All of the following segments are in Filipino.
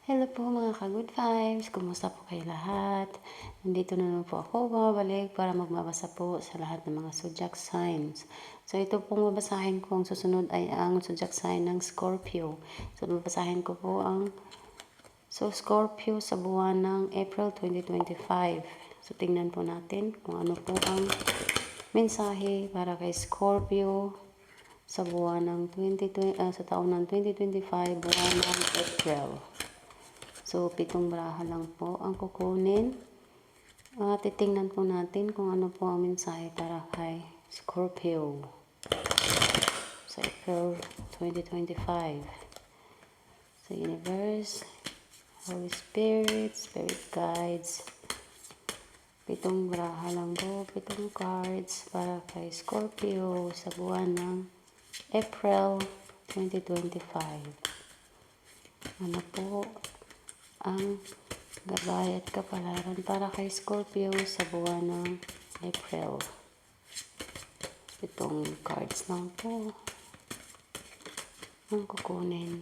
Hello po mga ka-good vibes, kumusta po kayo lahat? Nandito na naman po ako bumabalik para magbabasa po sa lahat ng mga zodiac signs. So ito pong babasahin ko, ang susunod ay ang zodiac sign ng Scorpio. So babasahin ko po ang Scorpio sa buwan ng April 2025. So tingnan po natin kung ano po ang mensahe para kay Scorpio sa buwan ng sa taon ng 2025, buwan ng April. So, 7 baraha lang po ang kukunin. Titingnan po natin kung ano po ang mensahe para kay Scorpio sa April 2025. Sa Universe, Holy Spirit, Spirit Guides. 7 baraha lang po, 7 cards para kay Scorpio sa buwan ng April 2025. Ano po ang gabay at kapalaran para kay Scorpio sa buwan ng April? Itong cards lang po ang kukunin.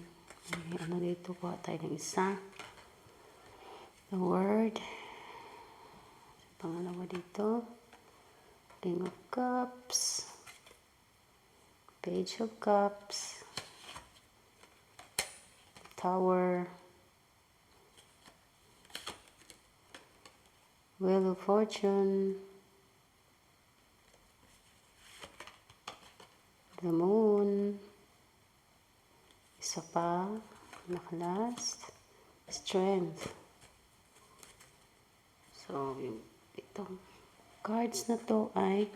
May ano dito po tayo ng isa. The Word. Pangalawa dito. King of Cups. Page of Cups. Tower. Wheel of Fortune, the Moon, isa pa, nakalast, Strength. So, itong cards na to ay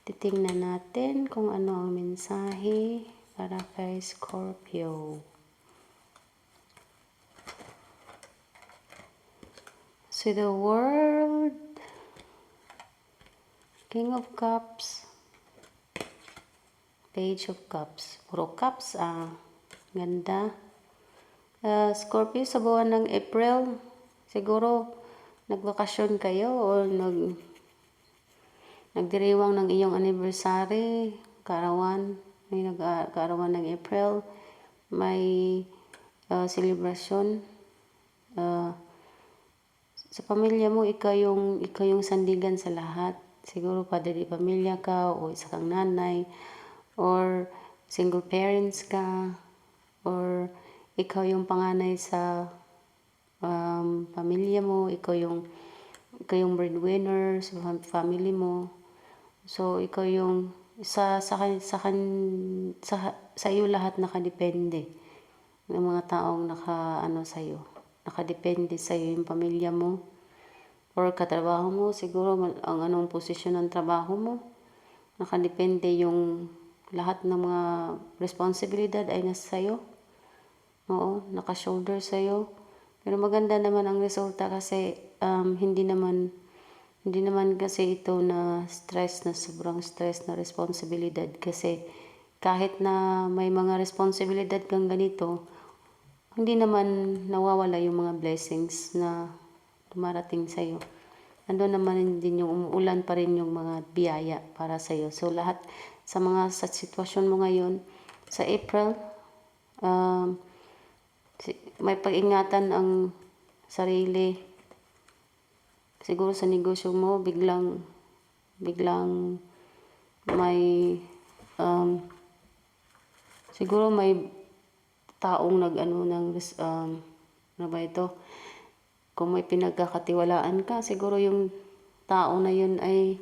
titingnan natin kung ano ang mensahe para kay Scorpio. So, the World, King of Cups, Page of Cups. Puro cups, ganda. Scorpio, sa buwan ng April, siguro nagbakasyon kayo o nagdiriwang ng iyong anniversary, kaarawan, may kaarawan ng April, may celebration. Sa pamilya mo, ikaw yung sandigan sa lahat. Siguro padre pamilya ka o isa kang nanay or single parents ka or ikaw yung panganay sa pamilya mo, ikaw yung breadwinner sa family mo. So ikaw yung sa iyo lahat nakadepende ng mga taong nakadepende sa iyo yung pamilya mo or katrabaho mo. Siguro ang anong posisyon ng trabaho mo, nakadepende yung lahat ng mga responsibilidad ay nasa sayo. Oo, naka-shoulder sa'yo. Pero maganda naman ang resulta kasi hindi naman kasi ito na sobrang stress na responsibilidad. Kasi kahit na may mga responsibilidad kang ganito, hindi naman nawawala yung mga blessings na dumarating sa'yo. Ando naman din yung umuulan pa rin yung mga biyaya para sa'yo. So lahat sa sitwasyon mo ngayon, sa April, may pag-ingatan ang sarili. Siguro sa negosyo mo, biglang may siguro may taong ano ba ito? Kung may pinagkakatiwalaan ka, siguro yung tao na yun ay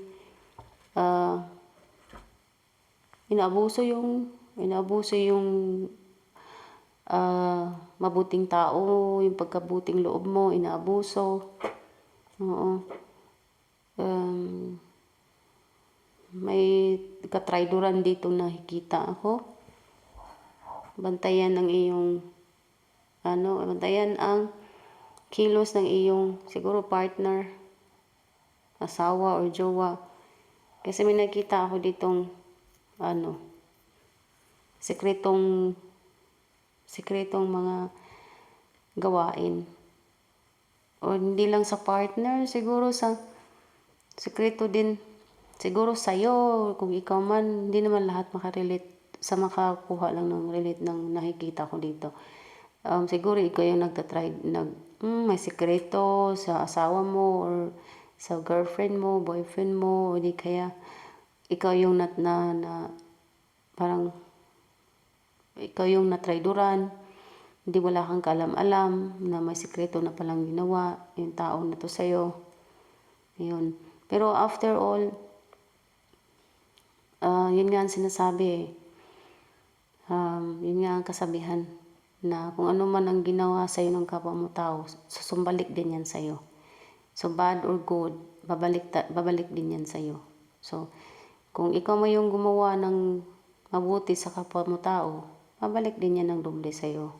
inaabuso yung mabuting tao, yung pagkabuting loob mo, inaabuso. Oo. May katrayduran dito nakikita ako. Bantayan ang kilos ng iyong siguro partner, asawa or jowa. Kasi may nakita ako ditong sikretong mga gawain. O hindi lang sa partner, siguro sa sikreto din, siguro sa'yo, kung ikaw man, hindi naman lahat makarelate, sa makakuha lang ng relate ng nakikita ko dito. Siguro ikaw yung may sikreto sa asawa mo or sa girlfriend mo, boyfriend mo, o di kaya ikaw yung parang ikaw yung natrayduran, hindi wala kang kaalam-alam na may sikreto na palang ginawa yung tao na to sa'yo. Yun. Pero after all, yun nga ang sinasabi yun nga ang kasabihan na kung ano man ang ginawa sa'yo ng kapwa mo tao, susumbalik din yan sa'yo. So bad or good, babalik din yan sa'yo. So kung ikaw mo yung gumawa ng mabuti sa kapwa mo tao, babalik din yan ng doble sa'yo.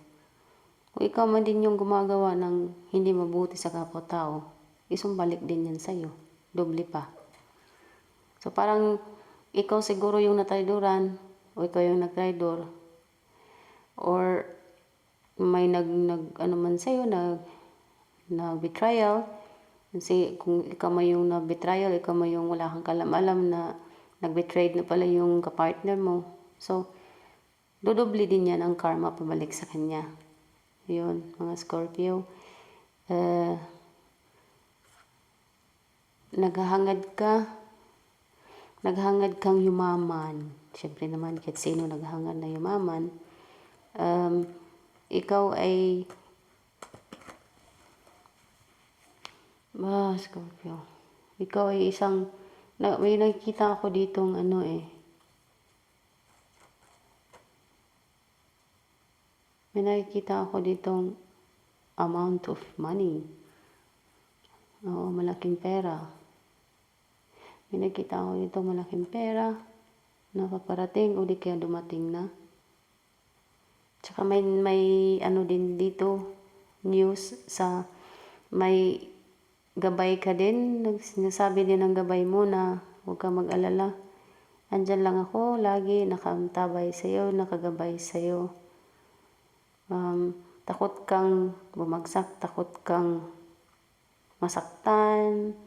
Kung ikaw man din yung gumagawa ng hindi mabuti sa kapwa tao, isumbalik din yan sa'yo. Doble pa. So parang ikaw siguro yung natrayduran o ikaw yung nagtraydor or may ano man sa'yo, betrayal. Kasi kung ikaw may yung na-betrayal, ikaw may yung wala kang kalam-alam na nag-betrayed na pala yung kapartner mo. So, dodoble din yan ang karma pabalik sa kanya. Yun, mga Scorpio. Naghahangad kang yumaman. Siyempre naman, kahit sino naghahangad na yumaman. Ikaw ay Scorpio. Ikaw ay may nakikita ako ditong may nakikita ako ditong amount of money. Oo, malaking pera. May nakikita ako ditong malaking pera na paparating o di kaya dumating na. Tsaka may din dito, news sa may gabay ka din. Sinasabi din ng gabay mo na huwag ka mag-alala. Andyan lang ako, lagi nakaantabay sa'yo, nakagabay sa'yo. Takot kang bumagsak, takot kang masaktan.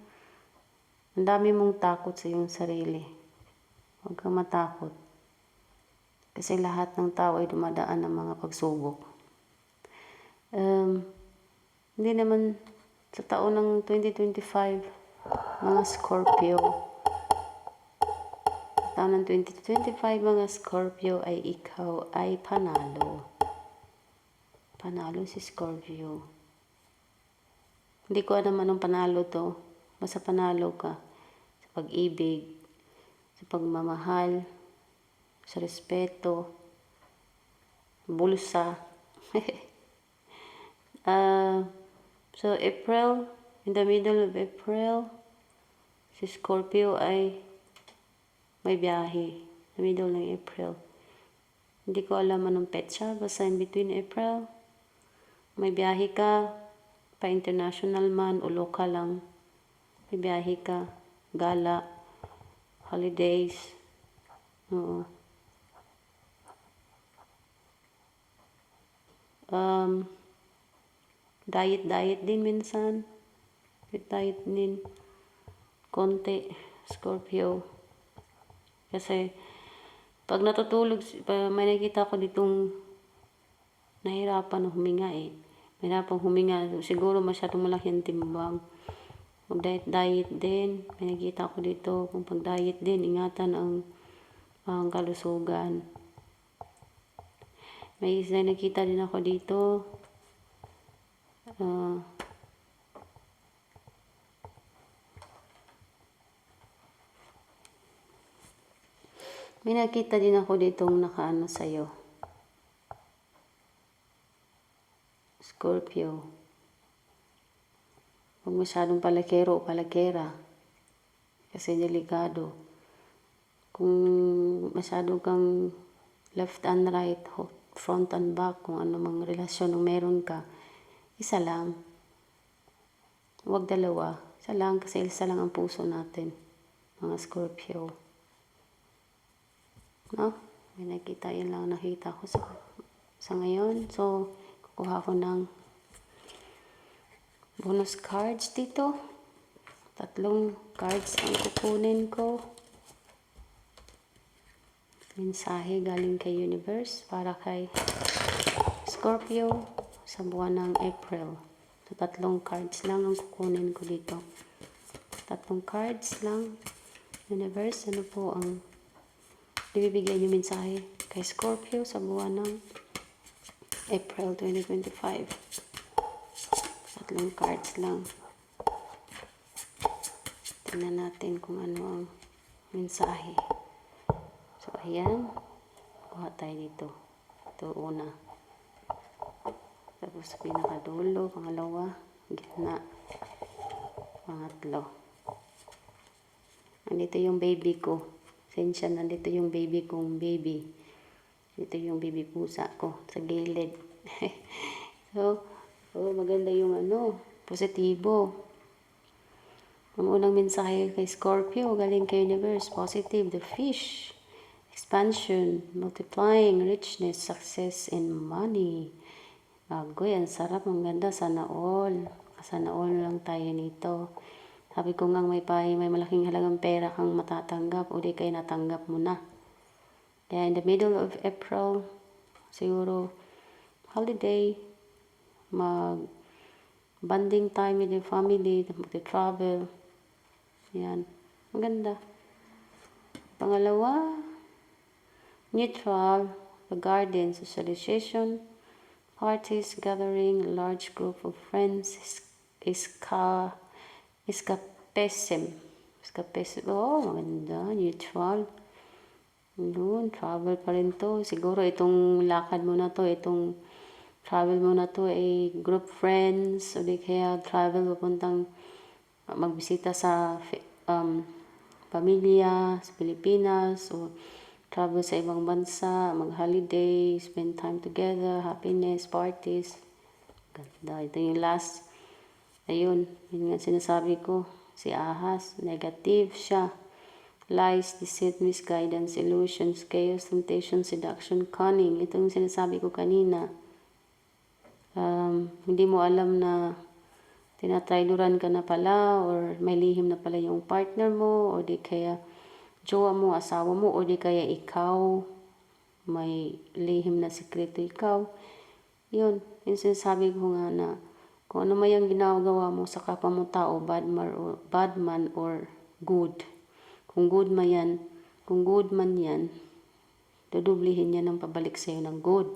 Ang dami mong takot sa iyong sarili. Huwag kang matakot. Kasi lahat ng tao ay dumadaan ng mga pagsubok. Hindi naman sa taon ng 2025, mga Scorpio. Sa taon ng 2025, mga Scorpio ay ikaw ay panalo. Panalo si Scorpio. Hindi ko alam anong panalo to. Basta panalo ka sa pag-ibig, sa pagmamahal, sa respeto, bulsa. So April, in the middle of April, si Scorpio ay may biyahe. Sa middle ng April. Hindi ko alam anong petsa, basta in between April, may biyahe ka, pa-international man o local lang. May biyahe ka, gala, holidays. Oo. Diet din minsan. Diet din. Konti, Scorpio. Kasi, pag natutulog, may nakita ko ditong nahirapan na huminga eh. Nahirapan huminga. Siguro masyadong malaki ang timbang. Mag-diet din. May nakita ko dito. Kung pag-diet din, ingatan ang kalusugan. May isa nakita din ako dito. May nakita din ako ditong nakaano sa'yo. Scorpio. Huwag masyadong palakero o palakera. Kasi delikado. Kung masyado kang left and right, front and back, kung ano mang relasyon ng meron ka, isa lang. Huwag dalawa. Isa lang kasi isa lang ang puso natin. Mga Scorpio. No? May nakita, yun lang nakita ko sa ngayon. So, kukuha ko ng bonus cards dito. 3 cards ang kukunin ko. Mensahe galing kay Universe para kay Scorpio. sa buwan ng April. So, 3 cards lang ang kukunin ko dito. 3 cards lang. Universe, ano po ang ibibigay niyo mensahe kay Scorpio sa buwan ng April 2025? 3 cards lang. Tingnan natin kung ano ang mensahe. So, ayan. Kuha tayo dito. Ito una. Tapos pinakadulo, pangalawa, gitna, pangatlo. Nandito yung baby ko. Sensya, nandito yung baby kong baby. Dito yung baby pusa ko sa gilid. So, maganda yung positibo. Ang unang mensahe kay Scorpio, galing kay Universe, positive, the fish, expansion, multiplying, richness, success, and money. Agoy, ang sarap, ang ganda, sana all. Sana all lang tayo nito. Sabi ko nga may malaking halagang pera kang matatanggap o di kayo natanggap mo na. Kaya in the middle of April, siguro holiday, bonding time with your family, mag-travel. Yan, maganda. Pangalawa, neutral, the garden, socialization, parties, gathering, large group of friends, escapism. Maganda, neutral. Yun, travel pa rin to. Siguro itong lakad mo na to, itong travel mo na to ay group friends, o di kaya travel papuntang magbisita sa pamilya sa Pilipinas, o travel sa ibang bansa, mag-holiday, spend time together, happiness, parties. Ganda. Ito yung last. Ayun, yun nga sinasabi ko. Si Ahas, negative siya. Lies, deceit, misguidance, illusions, chaos, temptation, seduction, cunning. Ito yung sinasabi ko kanina. Hindi mo alam na tinatrayduran ka na pala, or may lihim na pala yung partner mo, o di kaya jowa mo, asawa mo, o di kaya ikaw, may lihim na sikreto ikaw. Yun, yung sinasabi ko nga na kung ano may ang ginagawa mo sa kapwa mo tao, bad man or good. Kung good man yan, dudublihin yan ng pabalik sa'yo ng good.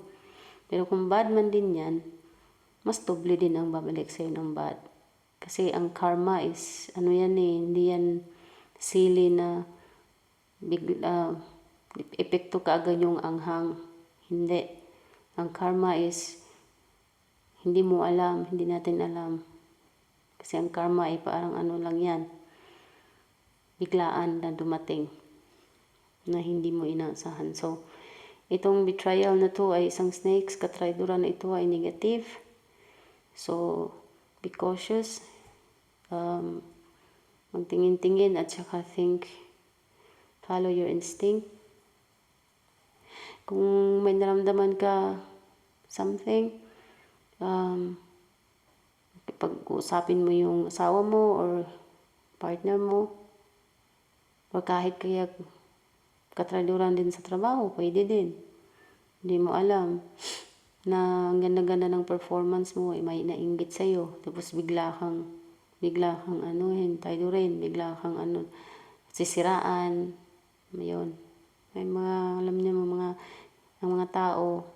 Pero kung bad man din yan, mas doble din ang babalik sa'yo ng bad. Kasi ang karma is, hindi yan sili na epekto kaagad yung anghang. Hindi. Ang karma is, hindi mo alam, hindi natin alam. Kasi ang karma ay parang lang yan. Biglaan na dumating na hindi mo inaasahan. So, itong betrayal na to ay isang snakes, katrayduran na ito ay negative. So, be cautious. Magtingin-tingin at saka follow your instinct. Kung may naramdaman ka something, pag-usapin mo yung asawa mo or partner mo, or kahit kaya katraduran din sa trabaho, pwede din. Hindi mo alam na ang ganda-ganda ng performance mo, may nainggit sa'yo, tapos bigla kang traydurin, bigla kang sisiraan. Ayun. May alam niyo ang mga tao,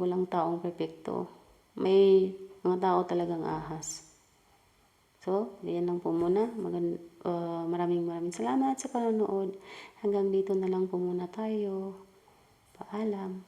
walang taong perfecto. May mga tao talagang ahas. So, yan lang po muna. Maraming salamat sa panonood. Hanggang dito na lang po muna tayo. Paalam.